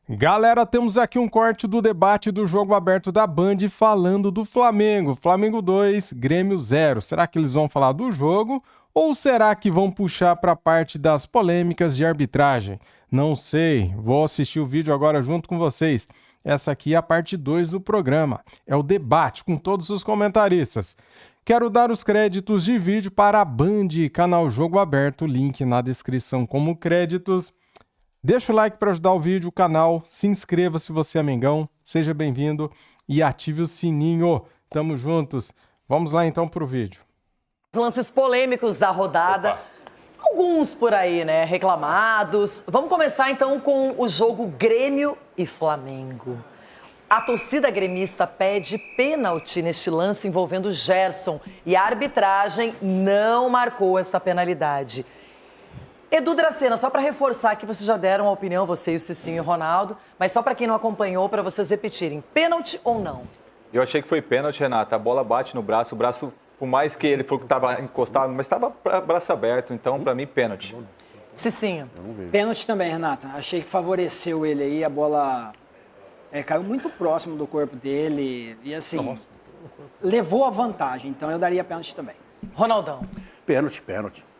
Galera, temos aqui um corte do debate do Jogo Aberto da Band falando do Flamengo. Flamengo 2, Grêmio 0. Será que eles vão falar do jogo ou será que vão puxar para a parte das polêmicas de arbitragem? Não sei, vou assistir o vídeo agora junto com vocês. Essa aqui é a parte 2 do programa. É o debate com todos os comentaristas. Quero dar os créditos de vídeo para a Band, canal Jogo Aberto, link na descrição como créditos. Deixa o like para ajudar o vídeo, o canal, se inscreva se você é Mengão, seja bem-vindo e ative o sininho. Tamo juntos. Vamos lá então pro vídeo. Os lances polêmicos da rodada, alguns por aí, né, reclamados. Vamos começar então com o jogo Grêmio e Flamengo. A torcida gremista pede pênalti neste lance envolvendo Gerson e a arbitragem não marcou esta penalidade. Edu Dracena, só para reforçar que vocês já deram a opinião, você e o Cicinho e o Ronaldo, mas só para quem não acompanhou, para vocês repetirem, pênalti ou não? Eu achei que foi pênalti, Renata. A bola bate no braço, o braço, por mais que ele falou que estava encostado, mas estava braço aberto, então para mim pênalti. Cicinho. Pênalti também, Renata. Achei que favoreceu ele aí, a bola caiu muito próximo do corpo dele e assim, levou a vantagem, então eu daria pênalti também. Ronaldão. Pênalti.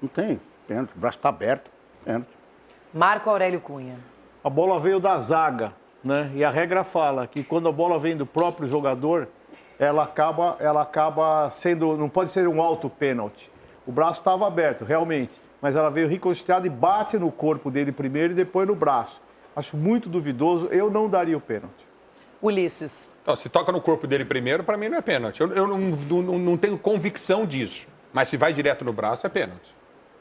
Não tem pênalti, o braço está aberto, pênalti. Marco Aurélio Cunha. A bola veio da zaga, né? E a regra fala que quando a bola vem do próprio jogador, ela acaba sendo, não pode ser um alto pênalti. O braço estava aberto, realmente, mas ela veio recostada e bate no corpo dele primeiro e depois no braço. Acho muito duvidoso, eu não daria o pênalti. Ulisses. Então, se toca no corpo dele primeiro, para mim não é pênalti. Eu não tenho convicção disso, mas se vai direto no braço, é pênalti.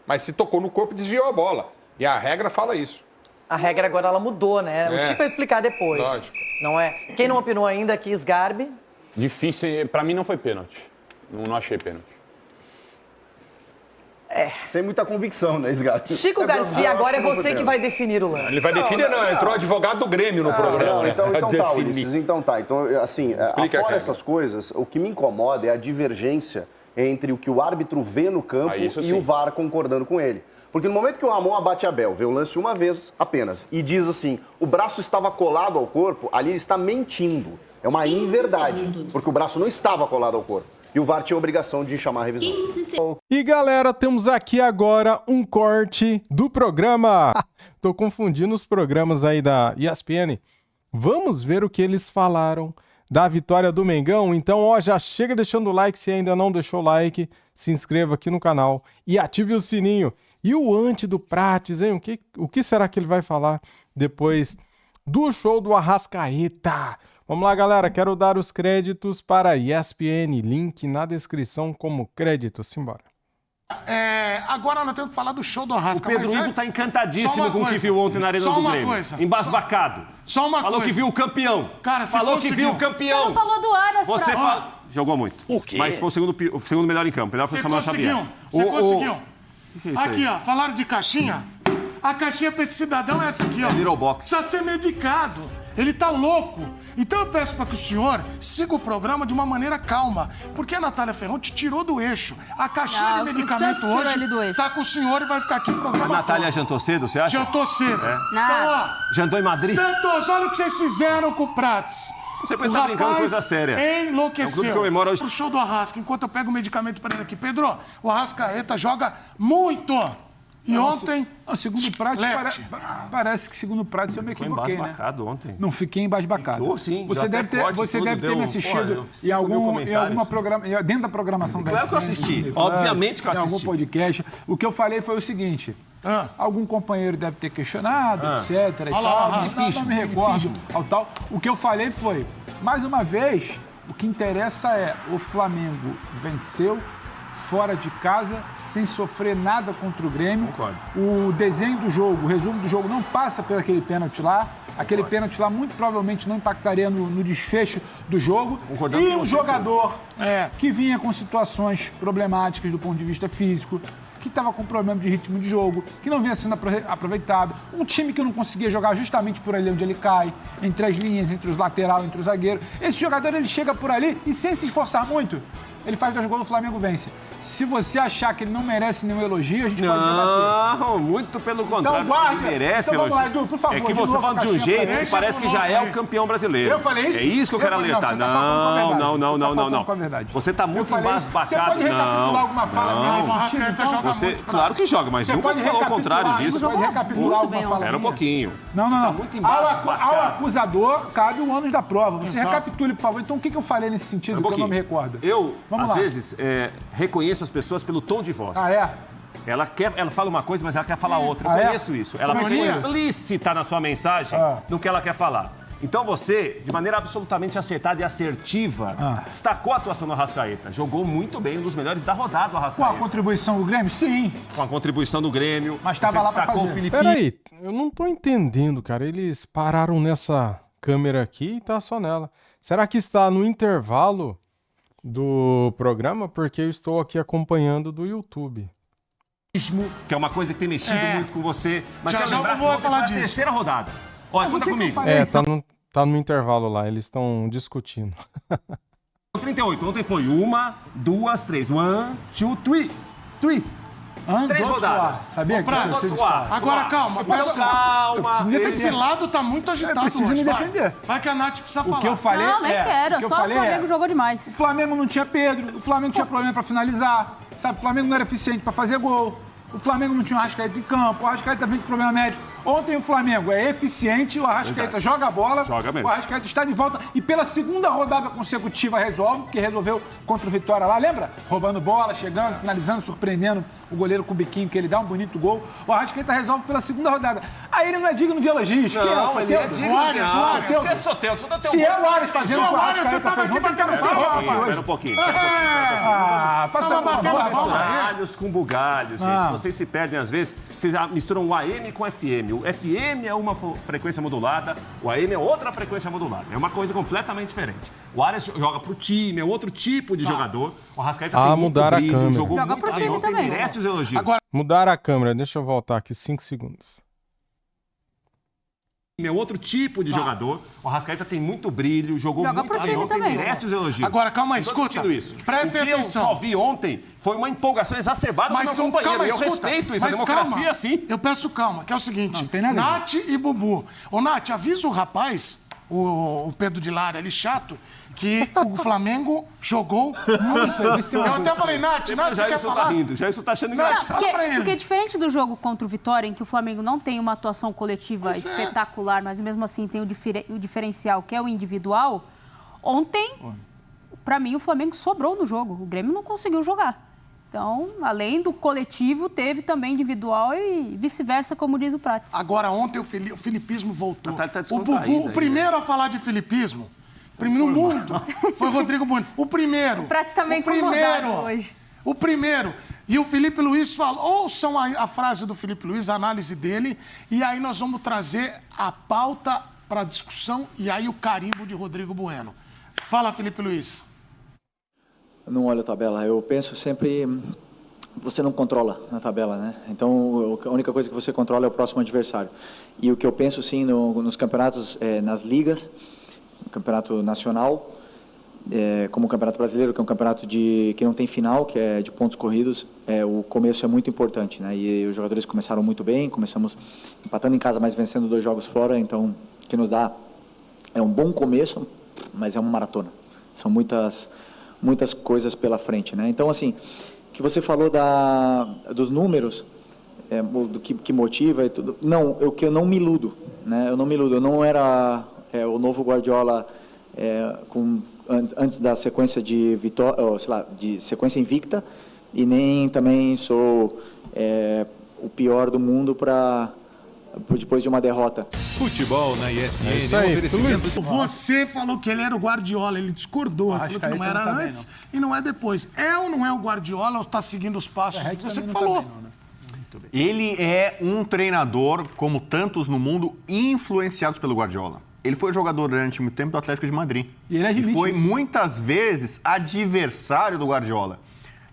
Mas se tocou no corpo, desviou a bola. E a regra fala isso. A regra agora ela mudou, né? O Chico vai explicar depois. Lógico. Não é? Quem não opinou ainda aqui, Sgarbi? Difícil, pra mim não foi pênalti. Não achei pênalti. Sem muita convicção, né, Sgarbi? Chico Garcia, agora é você que vai definir o lance. Ele vai definir, não. Entrou advogado do Grêmio no programa. Então, Ulisses, então, assim, Explica, fora essas coisas, o que me incomoda é a divergência entre o que o árbitro vê no campo e o VAR concordando com ele. Porque no momento que o Ramon abate Abel, vê o lance uma vez apenas, e diz assim, o braço estava colado ao corpo, ali ele está mentindo. É uma inverdade, porque o braço não estava colado ao corpo. E o VAR tinha a obrigação de chamar a revisão. E galera, temos aqui agora um corte do programa. Tô confundindo os programas aí da ESPN. Vamos ver o que eles falaram da vitória do Mengão. Então, já chega deixando o like se ainda não deixou o like, se inscreva aqui no canal e ative o sininho. E o Ante do Prates, hein? O que será que ele vai falar depois do show do Arrascaeta? Vamos lá, galera, quero dar os créditos para a ESPN, link na descrição como crédito. Simbora. Agora nós temos que falar do show do Arrasca. O Pedro Ivo tá encantadíssimo com o que viu ontem na Arena do Grêmio. Embasbacado. Só uma coisa. Falou que viu o campeão. Cara, você falou conseguiu. Que viu o campeão. Você não falou do Arias pra... Jogou muito. O quê? Mas foi o segundo melhor em campo. O melhor foi o Samuel Xavier. Você conseguiu. Que é isso aqui, aí? ó, falaram de caixinha. A caixinha pra esse cidadão é essa aqui, ó. Little box. Precisa ser medicado. Ele tá louco. Então eu peço para que o senhor siga o programa de uma maneira calma. Porque a Natália Ferronte tirou do eixo. A caixinha de medicamento hoje tá com o senhor e vai ficar aqui o programa A Natália jantou cedo, você acha? Jantou cedo. Então, ó. Jantou em Madrid? Santos, olha o que vocês fizeram com o Prates. Você pode estar brincando com coisa séria. Enlouqueceu. É um clube que comemora hoje. O show do Arrasca, enquanto eu pego o medicamento para ele aqui. Pedro, o Arrascaeta joga muito. E ontem... Não, segundo o Prates, parece que segundo o Prates eu me equivoquei, né? Ontem. Não fiquei embasbacado. Ficou, sim. Você deve ter me assistido em alguma dentro da programação da ESPN. Claro que eu assisti. Obviamente que eu assisti. Em algum podcast. O que eu falei foi o seguinte... Algum companheiro deve ter questionado, etc. E tal, não me recordo, tal. O que eu falei foi, mais uma vez, o que interessa é o Flamengo venceu fora de casa, sem sofrer nada contra o Grêmio. Concordo. O desenho do jogo, o resumo do jogo não passa por aquele pênalti lá. Aquele pênalti lá muito provavelmente não impactaria no desfecho do jogo. Concordando e um jogador que vinha com situações problemáticas do ponto de vista físico, que estava com problema de ritmo de jogo, que não vinha sendo aproveitado. Um time que não conseguia jogar justamente por ali onde ele cai, entre as linhas, entre os laterais, entre os zagueiros. Esse jogador, ele chega por ali e sem se esforçar muito, ele faz 2 gols, o Flamengo vence. Se você achar que ele não merece nenhum elogio, a gente pode debater. Não, muito pelo contrário. Então, guarda. Ele merece Então, vamos lá, elogio. Edu, por favor. É que você falando de um jeito que parece que já é o campeão brasileiro. Eu falei isso? É isso que eu quero alertar. Não. Você tá muito embasbacado. Você pode recapitular alguma fala minha? Você, claro que joga, mas nunca você falou o contrário disso. Você pode recapitular alguma fala Espera um pouquinho. Não. Tá muito embasbacado. Ao acusador, cabe o ônus da prova. Você recapitule, por favor. Então, o que eu falei nesse sentido que eu não me recordo? Eu, às vezes, reconheço as pessoas pelo tom de voz. Ah, é? Ela fala uma coisa, mas ela quer falar outra. Eu conheço isso. Ela fica implícita na sua mensagem no que ela quer falar. Então você, de maneira absolutamente acertada e assertiva, destacou a atuação do Arrascaeta. Jogou muito bem, um dos melhores da rodada do Arrascaeta. Com a contribuição do Grêmio? Sim. Com a contribuição do Grêmio. Mas estava lá pra fazer. O Felipe. Peraí, eu não tô entendendo, cara. Eles pararam nessa câmera aqui e tá só nela. Será que está no intervalo do programa? Porque eu estou aqui acompanhando do YouTube. Que é uma coisa que tem mexido muito com você. Mas já lembrar vou que falar foi a disso. terceira rodada. Olha, conta comigo. Tá no intervalo lá, eles estão discutindo. 38, ontem foi 1, 2, 3. 1, 2, 3. 3 rodadas. Sabia que Agora, calma. Calma. Esse lado tá muito agitado Precisa me defender. Vai que a Nath precisa falar. O que eu falei Não, nem quero. Só o Flamengo jogou demais. O Flamengo não tinha Pedro, o Flamengo tinha problema pra finalizar, sabe? O Flamengo não era eficiente pra fazer gol. O Flamengo não tinha o Arrascaeta em campo, o Arrascaeta vem com problema médico. Ontem o Flamengo é eficiente, o Arrascaeta joga a bola, joga mesmo. O Arrascaeta está de volta e pela segunda rodada consecutiva resolve, porque resolveu contra o Vitória lá, lembra? Roubando bola, chegando, finalizando, surpreendendo o goleiro com o biquinho, que ele dá um bonito gol. O Arrascaeta resolve pela segunda rodada. Aí ele não é digno de elogios. Não, ele é digno. O Arias. Você é Soteldo, Se é o Arias fazendo o Arias, você tava aqui batendo Espera um pouquinho. Faça Bugalhos com bugalhos, gente. Vocês se perdem às vezes, vocês misturam o AM com o FM. O FM é uma frequência modulada, o AM é outra frequência modulada. É uma coisa completamente diferente. O Arias joga pro time, é outro tipo de jogador. O Arrascaeta tem muito brilho, jogou joga muito pro time bem, também. merece os elogios. Mudaram a câmera, deixa eu voltar aqui 5 segundos. É outro tipo de jogador. O Arrascaeta tem muito brilho, jogou joga muito pro time bem, também. merece os elogios. Agora, calma aí, escuta. Isso. Prestem atenção. O que eu só vi ontem foi uma empolgação exacerbada do meu companheiro. Calma, eu respeito isso, a democracia é assim. Eu peço calma, que é o seguinte. Não tem nada Nath e Bubu. Ô, Nath, avisa o rapaz, o Pedro de Lara, ali chato, que o Flamengo jogou muito. Eu até falei, Nath, você quer falar? Tá rindo, já isso tá achando engraçado. Porque diferente do jogo contra o Vitória, em que o Flamengo não tem uma atuação coletiva espetacular, mas mesmo assim tem o diferencial, que é o individual, ontem, pra mim, o Flamengo sobrou no jogo. O Grêmio não conseguiu jogar. Então, além do coletivo, teve também individual e vice-versa, como diz o Prates. Agora, ontem o filipismo voltou. Tá O Bubu, o primeiro a falar de filipismo, no mundo, foi o Rodrigo Bueno. O primeiro. O Prates também incomodado hoje. O primeiro. E o Felipe Luiz fala, ouçam a frase do Felipe Luiz, a análise dele, e aí nós vamos trazer a pauta para discussão e aí o carimbo de Rodrigo Bueno. Fala, Felipe Luiz. Não olho a tabela. Eu penso sempre... Você não controla na tabela, né? Então, a única coisa que você controla é o próximo adversário. E o que eu penso, sim, nos campeonatos, nas ligas, no campeonato nacional, como o Campeonato Brasileiro, que é um campeonato que não tem final, que é de pontos corridos, o começo é muito importante, né? E os jogadores começaram muito bem, começamos empatando em casa, mas vencendo 2 jogos fora, então, o que nos dá é um bom começo, mas é uma maratona. São muitas coisas pela frente, né? Então, assim, que você falou dos números, do que motiva e tudo. Não, que eu não me iludo, né? Eu não me iludo. Eu não era o novo Guardiola antes da sequência de vitória, sei lá, de sequência invicta, e nem também sou o pior do mundo depois de uma derrota. Futebol na ESPN. É isso aí, Você falou que ele era o Guardiola, ele discordou, ele falou que não era antes e não é depois. É ou não é o Guardiola ou está seguindo os passos? Você que falou. Ele é um treinador, como tantos no mundo, influenciados pelo Guardiola. Ele foi jogador durante muito tempo do Atlético de Madrid. E foi muitas vezes adversário do Guardiola.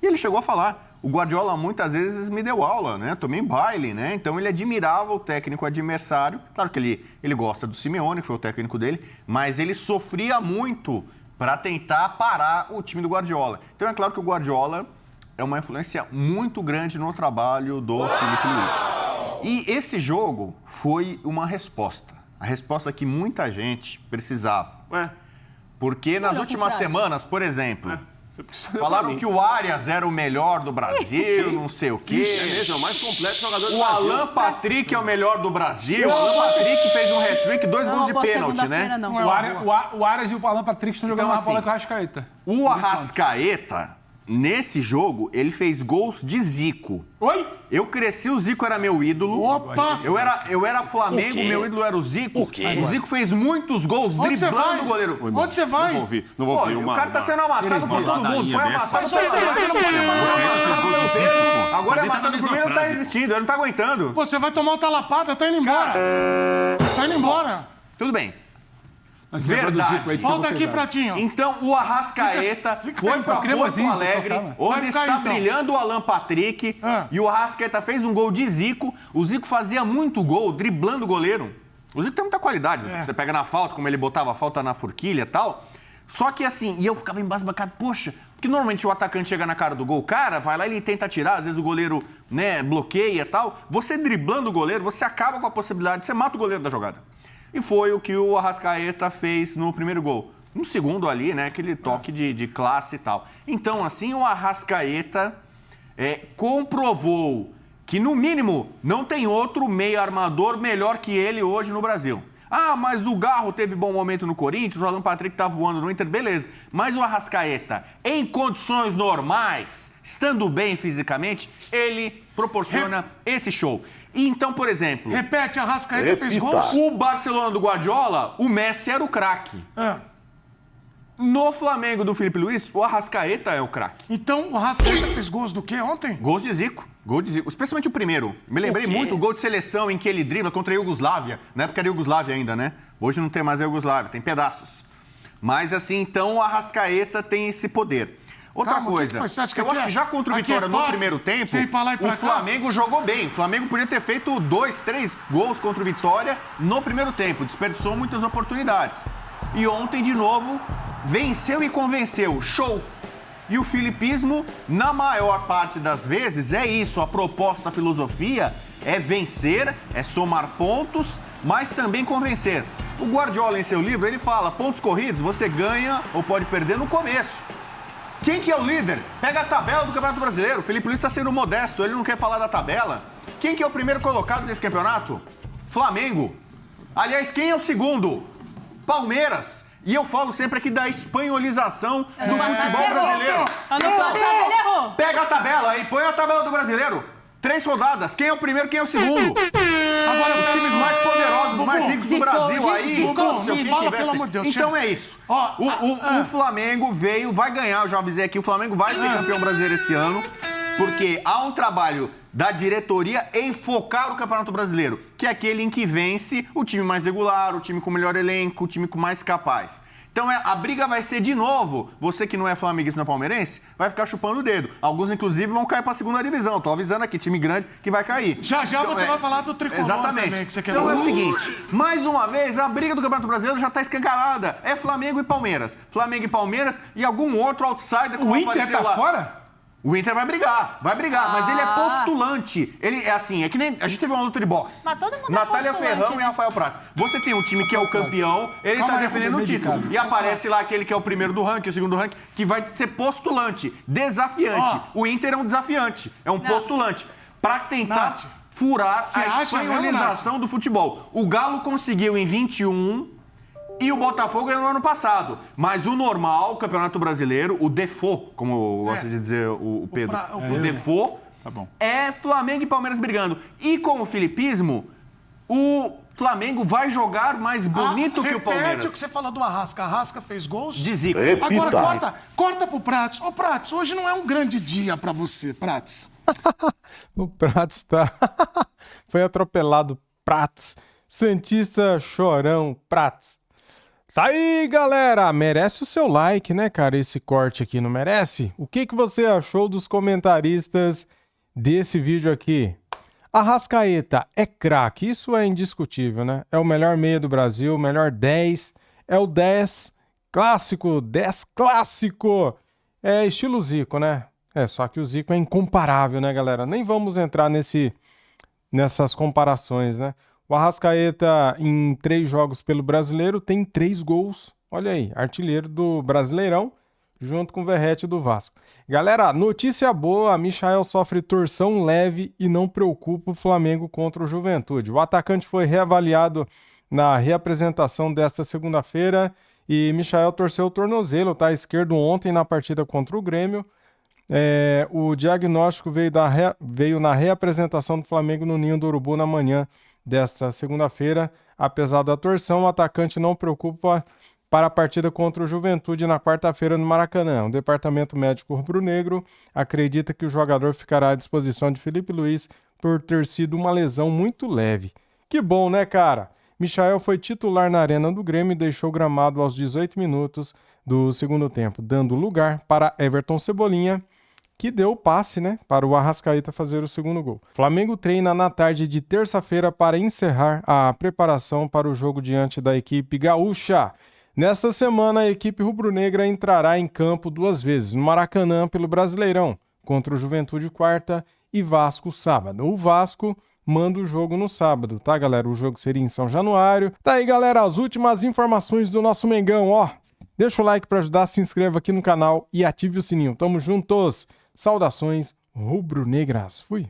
E ele chegou a falar... O Guardiola muitas vezes me deu aula, né? Tomei baile, né? Então ele admirava o técnico adversário. Claro que ele gosta do Simeone, que foi o técnico dele, mas ele sofria muito para tentar parar o time do Guardiola. Então é claro que o Guardiola é uma influência muito grande no trabalho do Filipe Luís. E esse jogo foi uma resposta. A resposta que muita gente precisava. Porque nas últimas semanas, por exemplo, falaram que o Arias era o melhor do Brasil, não sei o quê. É mesmo, é o mais completo jogador do O Brasil. Alan Patrick é o melhor do Brasil. O Alan Patrick fez um hat-trick, 2 gols de pênalti, né? O Arias e o Alan Patrick estão jogando uma bola com o Arrascaeta. O Arrascaeta, nesse jogo, ele fez gols de Zico. Oi? Eu cresci, o Zico era meu ídolo. Opa! Eu era Flamengo, meu ídolo era o Zico. O quê? O Zico fez muitos gols driblando o goleiro. Onde você vai? Não vou ouvir. O cara tá sendo amassado por todo mundo. Foi amassado Mas Agora é amassado por mim, não tá resistindo, ele não tá aguentando. Pô, você vai tomar outra lapada, tá indo embora. Tá indo embora. Tudo bem. Verdade. Volta aqui, Pratinho. Então, o Arrascaeta foi para Porto Alegre, onde está brilhando o Alan Patrick, e o Arrascaeta fez um gol de Zico. O Zico fazia muito gol, driblando o goleiro. O Zico tem muita qualidade. Você pega na falta, como ele botava a falta na forquilha e tal. Só que assim, e eu ficava embasbacado, poxa, porque normalmente o atacante chega na cara do gol, o cara vai lá e ele tenta tirar, às vezes o goleiro, né, bloqueia e tal. Você driblando o goleiro, você acaba com a possibilidade, você mata o goleiro da jogada. E foi o que o Arrascaeta fez no primeiro gol. No segundo ali, né, aquele toque de classe e tal. Então, assim, o Arrascaeta comprovou que, no mínimo, não tem outro meio armador melhor que ele hoje no Brasil. Ah, mas o Garro teve bom momento no Corinthians, o Alan Patrick tá voando no Inter, beleza. Mas o Arrascaeta, em condições normais, estando bem fisicamente, ele proporciona esse show. E então, por exemplo... Repete, Arrascaeta fez gols? O Barcelona do Guardiola, o Messi era o craque. No Flamengo do Filipe Luís, o Arrascaeta é o craque. Então, o Arrascaeta fez gols do quê ontem? Gols de Zico. Gol de Zico. Especialmente o primeiro. Me lembrei muito do gol de seleção em que ele dribla contra a Iugoslávia. Na época era Iugoslávia ainda, né? Hoje não tem mais a Iugoslávia, tem pedaços. Mas assim, então o Arrascaeta tem esse poder. Outra coisa, eu acho que já contra o Vitória no primeiro tempo, o Flamengo jogou bem. O Flamengo podia ter feito 2, 3 gols contra o Vitória no primeiro tempo. Desperdiçou muitas oportunidades. E ontem, de novo, venceu e convenceu. Show! E o filipismo, na maior parte das vezes, é isso. A proposta, a filosofia é vencer, é somar pontos, mas também convencer. O Guardiola, em seu livro, ele fala, pontos corridos você ganha ou pode perder no começo. Quem que é o líder? Pega a tabela do Campeonato Brasileiro. O Filipe Luís está sendo modesto, ele não quer falar da tabela. Quem que é o primeiro colocado nesse campeonato? Flamengo. Aliás, quem é o segundo? Palmeiras. E eu falo sempre aqui da espanholização do futebol brasileiro. Ano passado ele errou. Pega a tabela aí, põe a tabela do brasileiro. 3 rodadas. Quem é o primeiro, quem é o segundo? Agora, os times mais poderosos, mais ricos do Brasil aí. Então é isso. O Flamengo vai ganhar, eu já avisei aqui, o Flamengo vai ser campeão brasileiro esse ano, porque há um trabalho da diretoria em focar o Campeonato Brasileiro, que é aquele em que vence o time mais regular, o time com melhor elenco, o time com mais capaz. Então a briga vai ser de novo, você que não é flamenguista, não é palmeirense, vai ficar chupando o dedo. Alguns, inclusive, vão cair para a segunda divisão. Tô avisando aqui, time grande que vai cair. Já então, você vai falar do tricolor exatamente. Também, que você quer então é o seguinte, mais uma vez, a briga do Campeonato Brasileiro já está escancarada. É Flamengo e Palmeiras. Flamengo e Palmeiras e algum outro outsider que vai aparecer lá. O Inter tá fora? O Inter vai brigar, mas ele é postulante. Ele é assim, é que nem... A gente teve uma luta de boxe. Mas todo mundo Natália é Ferrão e Rafael Prats. Você tem um time que é o campeão, ele tá defendendo o título. E aparece lá aquele que é o primeiro do ranking, o segundo do ranking, que vai ser postulante, desafiante. O Inter é um desafiante, é um postulante. Pra tentar furar a espanholização do futebol. O Galo conseguiu em 21... E o Botafogo ganhou no ano passado. Mas o normal, o Campeonato Brasileiro, o default, como gosta de dizer o Pedro, o default é Flamengo e Palmeiras brigando. E com o filipismo, o Flamengo vai jogar mais bonito que o Palmeiras. Repete o que você falou do Arrasca. Arrasca fez gols? De Zico. Agora corta pro Prats. Ô, Prats, hoje não é um grande dia pra você, Prats. O Prats tá... Foi atropelado, Prats. Santista chorão, Prats. Tá aí, galera! Merece o seu like, né, cara? Esse corte aqui, não merece? O que você achou dos comentaristas desse vídeo aqui? Arrascaeta é craque, isso é indiscutível, né? É o melhor meia do Brasil, o melhor 10, é o 10 Clássico, 10 clássico. É estilo Zico, né? Só que o Zico é incomparável, né, galera? Nem vamos entrar nessas comparações, né? O Arrascaeta, em 3 jogos pelo Brasileiro, tem 3 gols. Olha aí, artilheiro do Brasileirão, junto com o Verratti do Vasco. Galera, notícia boa, Michael sofre torção leve e não preocupa o Flamengo contra o Juventude. O atacante foi reavaliado na reapresentação desta segunda-feira e Michael torceu o tornozelo, tá? Esquerdo ontem na partida contra o Grêmio. O diagnóstico veio na reapresentação do Flamengo no Ninho do Urubu na manhã desta segunda-feira. Apesar da torção, o atacante não preocupa para a partida contra o Juventude na quarta-feira no Maracanã. O departamento médico rubro-negro acredita que o jogador ficará à disposição de Felipe Luiz por ter sido uma lesão muito leve. Que bom, né, cara? Michael foi titular na Arena do Grêmio e deixou o gramado aos 18 minutos do segundo tempo, dando lugar para Everton Cebolinha, que deu o passe, né, para o Arrascaeta fazer o segundo gol. Flamengo treina na tarde de terça-feira para encerrar a preparação para o jogo diante da equipe gaúcha. Nesta semana, a equipe rubro-negra entrará em campo 2 vezes, no Maracanã pelo Brasileirão, contra o Juventude quarta e Vasco sábado. O Vasco manda o jogo no sábado, tá, galera? O jogo seria em São Januário. Tá aí, galera, as últimas informações do nosso Mengão, ó. Deixa o like para ajudar, se inscreva aqui no canal e ative o sininho. Tamo juntos! Saudações rubro-negras. Fui!